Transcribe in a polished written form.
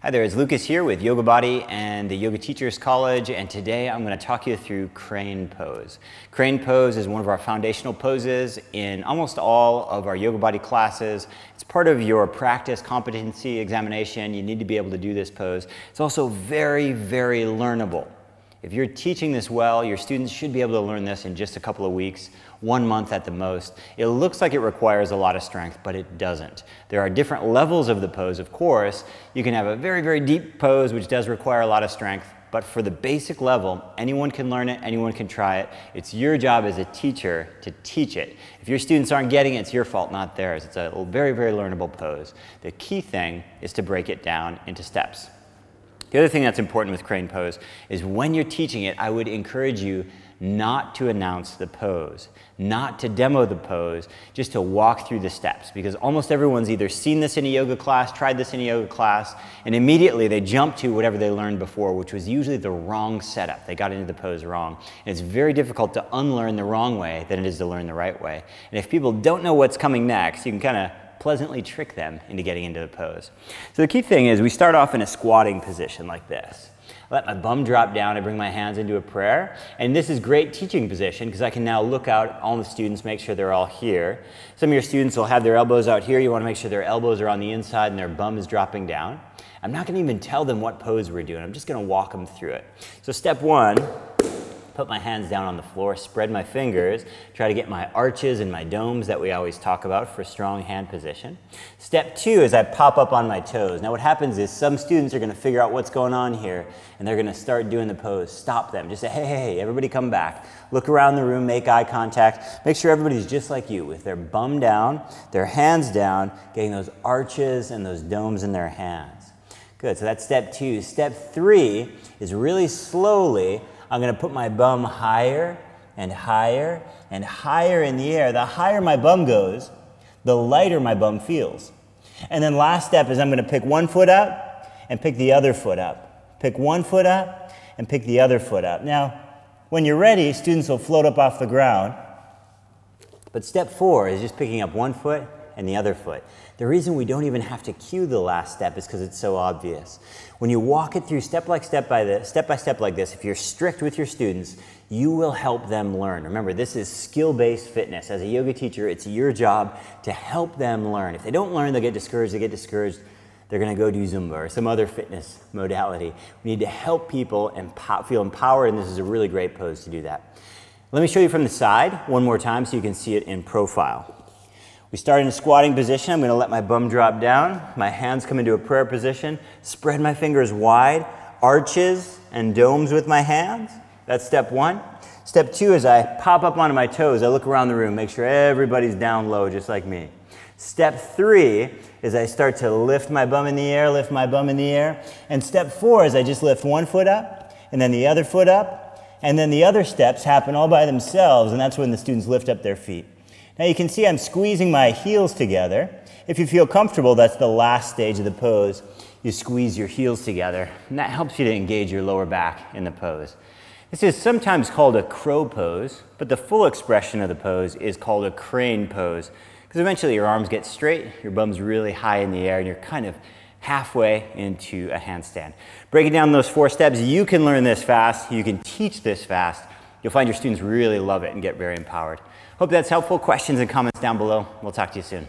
Hi there, it's Lucas here with YOGABODY and the Yoga Teachers College, and today I'm going to talk you through crane pose. Crane pose is one of our foundational poses in almost all of our YOGABODY classes. It's part of your practice competency examination. You need to be able to do this pose. It's also very, very learnable. If you're teaching this well, your students should be able to learn this in just a couple of weeks, 1 month at the most. It looks like it requires a lot of strength, but it doesn't. There are different levels of the pose, of course. You can have a very, very deep pose, which does require a lot of strength, but for the basic level, anyone can learn it, anyone can try it. It's your job as a teacher to teach it. If your students aren't getting it, it's your fault, not theirs. It's a very, very learnable pose. The key thing is to break it down into steps. The other thing that's important with crane pose is when you're teaching it, I would encourage you not to announce the pose, not to demo the pose, just to walk through the steps, because almost everyone's either seen this in a yoga class, tried this in a yoga class, and immediately they jump to whatever they learned before, which was usually the wrong setup. They got into the pose wrong. And it's very difficult to unlearn the wrong way than it is to learn the right way. And if people don't know what's coming next, you can kind of pleasantly trick them into getting into the pose. So the key thing is we start off in a squatting position like this. I let my bum drop down, I bring my hands into a prayer, and this is great teaching position because I can now look out at all the students, make sure they're all here. Some of your students will have their elbows out here. You want to make sure their elbows are on the inside and their bum is dropping down. I'm not going to even tell them what pose we're doing. I'm just going to walk them through it. So step one, put my hands down on the floor, spread my fingers, try to get my arches and my domes that we always talk about for strong hand position. Step two is I pop up on my toes. Now what happens is some students are going to figure out what's going on here and they're going to start doing the pose. Stop them. Just say, hey, hey, hey, everybody come back. Look around the room, make eye contact. Make sure everybody's just like you with their bum down, their hands down, getting those arches and those domes in their hands. Good, so that's step two. Step three is really slowly I'm going to put my bum higher and higher and higher in the air. The higher my bum goes, the lighter my bum feels. And then last step is I'm going to pick one foot up and pick the other foot up. Pick one foot up and pick the other foot up. Now, when you're ready, students will float up off the ground. But step four is just picking up one foot and the other foot. The reason we don't even have to cue the last step is because it's so obvious. When you walk it through step by step like this, if you're strict with your students, you will help them learn. Remember, this is skill-based fitness. As a yoga teacher, it's your job to help them learn. If they don't learn, they'll get discouraged. They're going to go do Zumba or some other fitness modality. We need to help people feel empowered, and this is a really great pose to do that. Let me show you from the side one more time so you can see it in profile. We start in a squatting position. I'm going to let my bum drop down. My hands come into a prayer position. Spread my fingers wide. Arches and domes with my hands. That's step one. Step two is I pop up onto my toes. I look around the room, make sure everybody's down low just like me. Step three is I start to lift my bum in the air, lift my bum in the air. And step four is I just lift one foot up and then the other foot up. And then the other steps happen all by themselves, and that's when the students lift up their feet. Now you can see I'm squeezing my heels together. If you feel comfortable, that's the last stage of the pose. You squeeze your heels together, and that helps you to engage your lower back in the pose. This is sometimes called a crow pose, but the full expression of the pose is called a crane pose, because eventually your arms get straight, your bum's really high in the air, and you're kind of halfway into a handstand. Breaking down those 4 steps, you can learn this fast, you can teach this fast. You'll find your students really love it and get very empowered. Hope that's helpful. Questions and comments down below. We'll talk to you soon.